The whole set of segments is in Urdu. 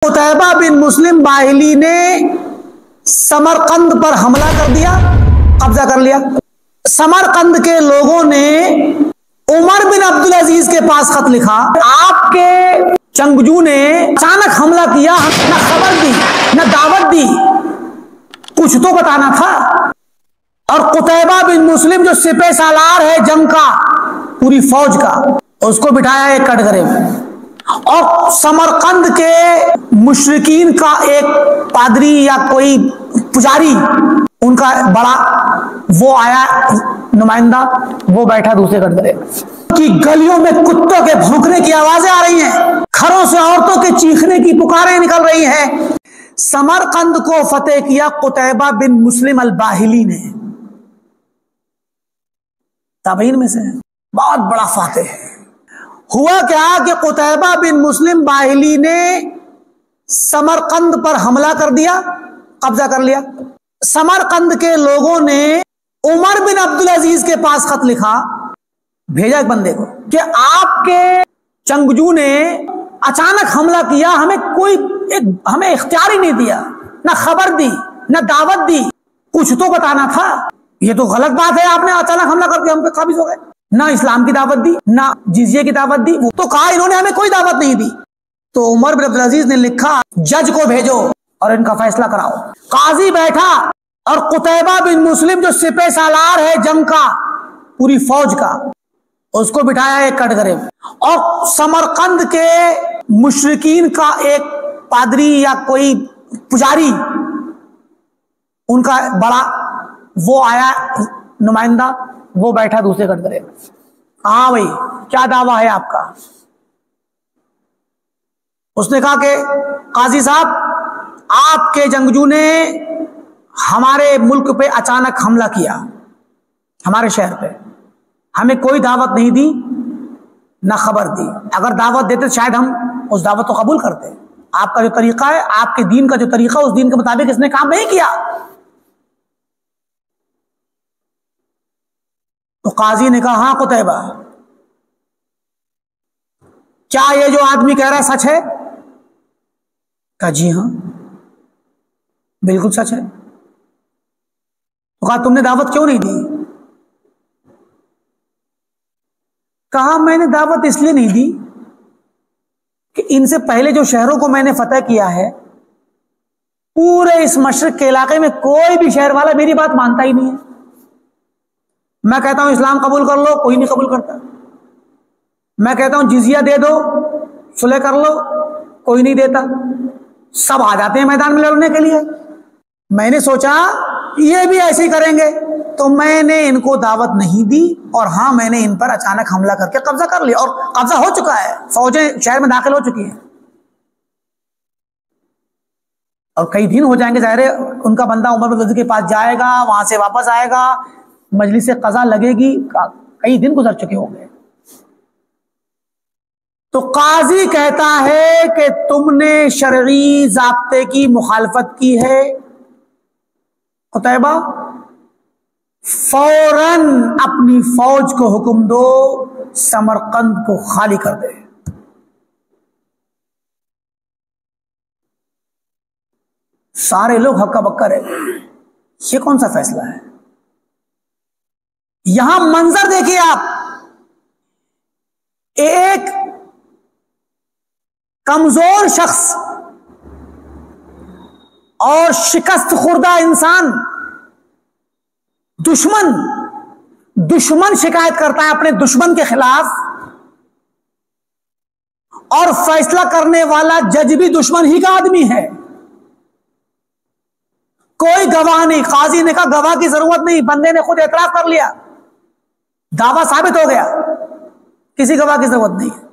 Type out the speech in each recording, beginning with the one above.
قتیبہ بن مسلم باہلی نے سمرقند پر حملہ کر دیا، قبضہ کر لیا۔ سمرقند کے لوگوں نے عمر بن عبدالعزیز کے پاس خط لکھا، آپ کے جنگجو نے اچانک حملہ کیا، نہ خبر دی نہ دعوت دی، کچھ تو بتانا تھا۔ اور قتیبہ بن مسلم جو سپہ سالار ہے جنگ کا، پوری فوج کا، اس کو بٹھایا ایک کٹگرے میں، اور سمرقند کے مشرکین کا ایک پادری یا کوئی پجاری، ان کا بڑا وہ آیا نمائندہ، وہ بیٹھا دوسرے کٹگرے کی گلیوں میں کتوں کے بھونکنے کی آوازیں آ رہی ہیں، گھروں سے عورتوں کے چیخنے کی پکاریں نکل رہی ہیں۔ سمرقند کو فتح کیا قتیبہ بن مسلم الباہلی نے، تابعین میں سے بہت بڑا فاتح ہے۔ ہوا کیا کہ قتیبہ بن مسلم باہلی نے سمرقند پر حملہ کر دیا، قبضہ کر لیا۔ سمرقند کے لوگوں نے عمر بن عبدالعزیز کے پاس خط لکھا، بھیجا ایک بندے کو، کہ آپ کے جنگجو نے اچانک حملہ کیا، ہمیں اختیار ہی نہیں دیا، نہ خبر دی نہ دعوت دی، کچھ تو بتانا تھا۔ یہ تو غلط بات ہے، آپ نے اچانک حملہ کر کے ہم پہ قابض ہو گئے، نہ اسلام کی دعوت دی نہ جزیے کی دعوت دی، وہ تو کہا انہوں نے ہمیں کوئی دعوت نہیں دی۔ تو عمر بن عبدالعزیز نے لکھا، جج کو بھیجو اور ان کا فیصلہ کراؤ۔ قاضی بیٹھا اور قتیبہ بن مسلم جو سپہ سالار ہے جنگ کا، پوری فوج کا، اس کو بٹھایا ایک کٹگرے میں، اور سمرقند کے مشرکین کا ایک پادری یا کوئی پجاری، ان کا بڑا وہ آیا نمائندہ، وہ بیٹھا دوسرے کٹگرے میں۔ ہاں بھائی، کیا دعویٰ ہے آپ کا؟ اس نے کہا کہ قاضی صاحب، آپ کے جنگجو نے ہمارے ملک پہ اچانک حملہ کیا، ہمارے شہر پہ، ہمیں کوئی دعوت نہیں دی نہ خبر دی، اگر دعوت دیتے شاید ہم اس دعوت کو قبول کرتے۔ آپ کا جو طریقہ ہے، آپ کے دین کا جو طریقہ، اس دین کے مطابق اس نے کام نہیں کیا۔ تو قاضی نے کہا، ہاں قتیبہ، کیا یہ جو آدمی کہہ رہا ہے سچ ہے؟ کہا جی ہاں بالکل سچ ہے۔ تو کہا تم نے دعوت کیوں نہیں دی؟ کہا میں نے دعوت اس لیے نہیں دی کہ ان سے پہلے جو شہروں کو میں نے فتح کیا ہے، پورے اس مشرق کے علاقے میں کوئی بھی شہر والا میری بات مانتا ہی نہیں ہے۔ میں کہتا ہوں اسلام قبول کر لو، کوئی نہیں قبول کرتا۔ میں کہتا ہوں جزیہ دے دو، صلح کر لو، کوئی نہیں دیتا۔ سب آ جاتے ہیں میدان میں لڑنے کے لیے۔ میں نے سوچا یہ بھی ایسے ہی کریں گے، تو میں نے ان کو دعوت نہیں دی، اور ہاں میں نے ان پر اچانک حملہ کر کے قبضہ کر لیا، اور قبضہ ہو چکا ہے، فوجیں شہر میں داخل ہو چکی ہیں، اور کئی دن ہو جائیں گے۔ ظاہر ہے ان کا بندہ عمر بن عبدالعزیز کے پاس جائے گا، وہاں سے واپس آئے گا، مجلس قضا لگے گی، کئی دن گزر چکے ہوں گے۔ تو قاضی کہتا ہے کہ تم نے شرعی ضابطے کی مخالفت کی ہے، قتیبہ فوراً اپنی فوج کو حکم دو سمرقند کو خالی کر دے۔ سارے لوگ ہکا بکا رہ گئے، یہ کون سا فیصلہ ہے؟ یہاں منظر دیکھیے آپ، ایک کمزور شخص اور شکست خوردہ انسان، دشمن شکایت کرتا ہے اپنے دشمن کے خلاف، اور فیصلہ کرنے والا جج بھی دشمن ہی کا آدمی ہے۔ کوئی گواہ نہیں، قاضی نے کہا گواہ کی ضرورت نہیں، بندے نے خود اعتراف کر لیا، دعویٰ ثابت ہو گیا، کسی گواہ کی ضرورت نہیں ہے،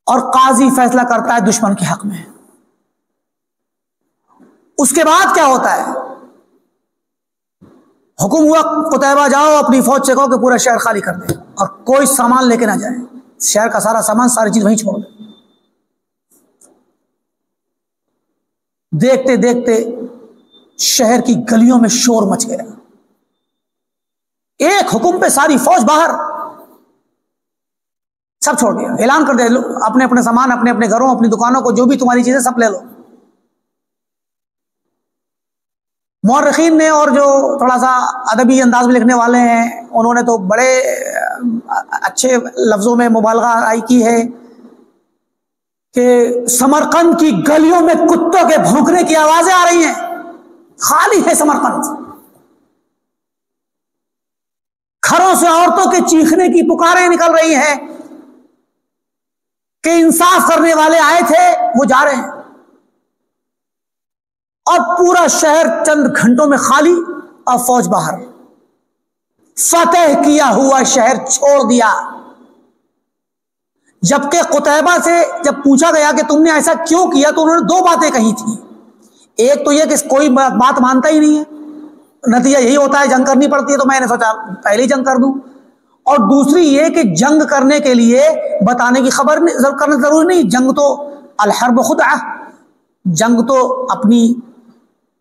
اور قاضی فیصلہ کرتا ہے دشمن کے حق میں۔ اس کے بعد کیا ہوتا ہے؟ حکم ہوا قتیبہ جاؤ اپنی فوج سے کہو کہ پورا شہر خالی کر دے، اور کوئی سامان لے کے نہ جائے، شہر کا سارا سامان، ساری چیز وہیں چھوڑ دے۔ دیکھتے دیکھتے شہر کی گلیوں میں شور مچ گیا، ایک حکم پہ ساری فوج باہر۔ سب چھوڑ دیا، اعلان کر دیا اپنے اپنے سامان، اپنے اپنے گھروں، اپنی دکانوں کو، جو بھی تمہاری چیزیں سب لے لو۔ مورخین نے اور جو تھوڑا سا ادبی انداز میں لکھنے والے ہیں انہوں نے تو بڑے اچھے لفظوں میں مبالغہ آئی کی ہے کہ سمرقند کی گلیوں میں کتوں کے بھونکنے کی آوازیں آ رہی ہیں، خالی ہے سمرقند، گھروں سے عورتوں کے چیخنے کی پکاریں نکل رہی ہیں کہ انصاف کرنے والے آئے تھے وہ جا رہے ہیں، اور پورا شہر چند گھنٹوں میں خالی اور فوج باہر، فتح کیا ہوا شہر چھوڑ دیا۔ جبکہ قتیبہ سے جب پوچھا گیا کہ تم نے ایسا کیوں کیا تو انہوں نے دو باتیں کہی تھی، ایک تو یہ کہ کوئی بات مانتا ہی نہیں ہے، نتیجہ یہی ہوتا ہے جنگ کرنی پڑتی ہے، تو میں نے سوچا پہلے ہی جنگ کر دوں، اور دوسری یہ کہ جنگ کرنے کے لیے بتانے کی خبر کرنا ضروری نہیں، جنگ تو الحرب خدعہ، جنگ تو اپنی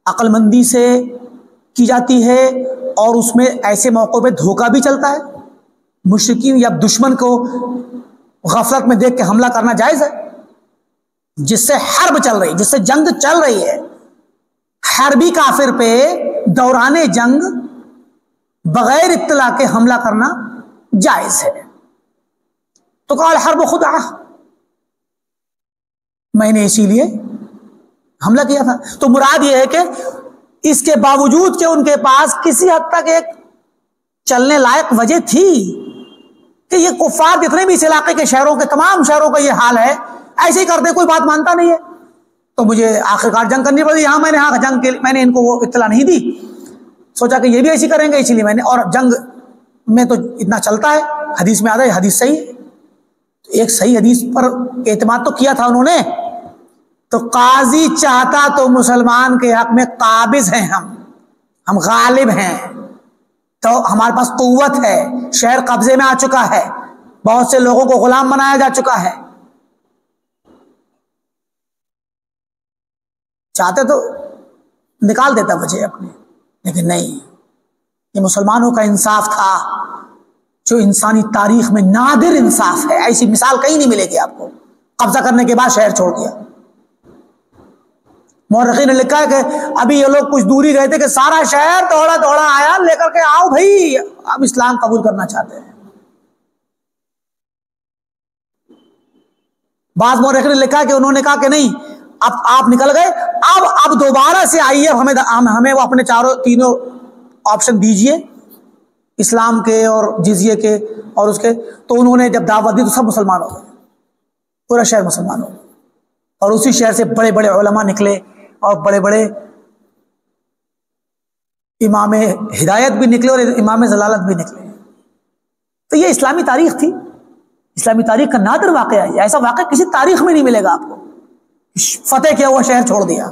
عقل مندی سے کی جاتی ہے، اور اس میں ایسے موقعوں پہ دھوکہ بھی چلتا ہے، مشرکین یا دشمن کو غفلت میں دیکھ کے حملہ کرنا جائز ہے، جس سے حرب چل رہی، جس سے جنگ چل رہی ہے، حربی کافر پہ دوران جنگ بغیر اطلاع کے حملہ کرنا جائز ہے، تو کہا الحرب خدعہ، میں نے اسی لیے حملہ کیا تھا۔ تو مراد یہ ہے کہ اس کے باوجود کہ ان کے پاس کسی حد تک ایک چلنے لائق وجہ تھی کہ یہ کفار جتنے بھی اس علاقے کے شہروں کے تمام شہروں کا یہ حال ہے، ایسے ہی کرتے، کوئی بات مانتا نہیں ہے، تو مجھے آخرکار جنگ کرنی پڑی۔ یہاں میں نے جنگ کے میں نے ان کو وہ اطلاع نہیں دی، سوچا کہ یہ بھی ایسی کریں گے، اسی لیے میں نے، اور جنگ میں تو اتنا چلتا ہے، حدیث میں آتا ہے، حدیث صحیح ہے، تو ایک صحیح حدیث پر اعتماد تو کیا تھا انہوں نے، تو قاضی چاہتا تو مسلمان کے حق میں قابض ہیں، ہم غالب ہیں، تو ہمارے پاس قوت ہے، شہر قبضے میں آ چکا ہے، بہت سے لوگوں کو غلام بنایا جا چکا ہے، چاہتے تو نکال دیتا وجہ اپنے، لیکن نہیں، یہ مسلمانوں کا انصاف تھا جو انسانی تاریخ میں نادر انصاف ہے، ایسی مثال کہیں نہیں ملے گی آپ کو، قبضہ کرنے کے بعد شہر چھوڑ دیا۔ مورخین نے لکھا ہے کہ ابھی یہ لوگ کچھ دوری گئے تھے کہ سارا شہر دوڑا دوڑا آیا لے کر کے، آؤ بھائی اب اسلام قبول کرنا چاہتے ہیں۔ بعض مورخین نے لکھا کہ انہوں نے کہا کہ نہیں، اب آپ نکل گئے، اب دوبارہ سے آئیے، ہمیں وہ اپنے تینوں آپشن دیجئے، اسلام کے اور جزیے کے اور اس کے، تو انہوں نے جب دعوت دی تو سب مسلمان ہو گئے، پورا شہر مسلمان ہو گئے، اور اسی شہر سے بڑے بڑے علماء نکلے اور بڑے بڑے امام ہدایت بھی نکلے اور امام ضلالت بھی نکلے۔ تو یہ اسلامی تاریخ تھی، اسلامی تاریخ کا نادر واقعہ ہے، ایسا واقعہ کسی تاریخ میں نہیں ملے گا آپ کو، فتح کیا ہوا شہر چھوڑ دیا۔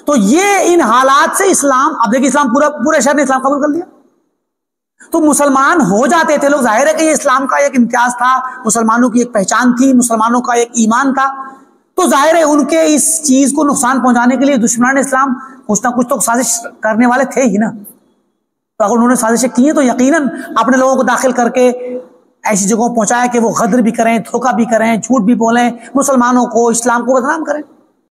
تو یہ ان حالات سے اسلام، اب دیکھیں اسلام پورے شہر نے اسلام قبول کر لیا، تو مسلمان ہو جاتے تھے لوگ، ظاہر ہے کہ یہ اسلام کا ایک امتیاز تھا، مسلمانوں کی ایک پہچان تھی، مسلمانوں کا ایک ایمان تھا، تو ظاہر ہے ان کے اس چیز کو نقصان پہنچانے کے لیے دشمنان اسلام کچھ نہ کچھ تو سازش کرنے والے تھے ہی نا، تو اگر انہوں نے سازشیں کی ہیں تو یقیناً اپنے لوگوں کو داخل کر کے ایسی جگہوں پہنچایا کہ وہ غدر بھی کریں، دھوکہ بھی کریں، جھوٹ بھی بولیں، مسلمانوں کو، اسلام کو بدنام کریں۔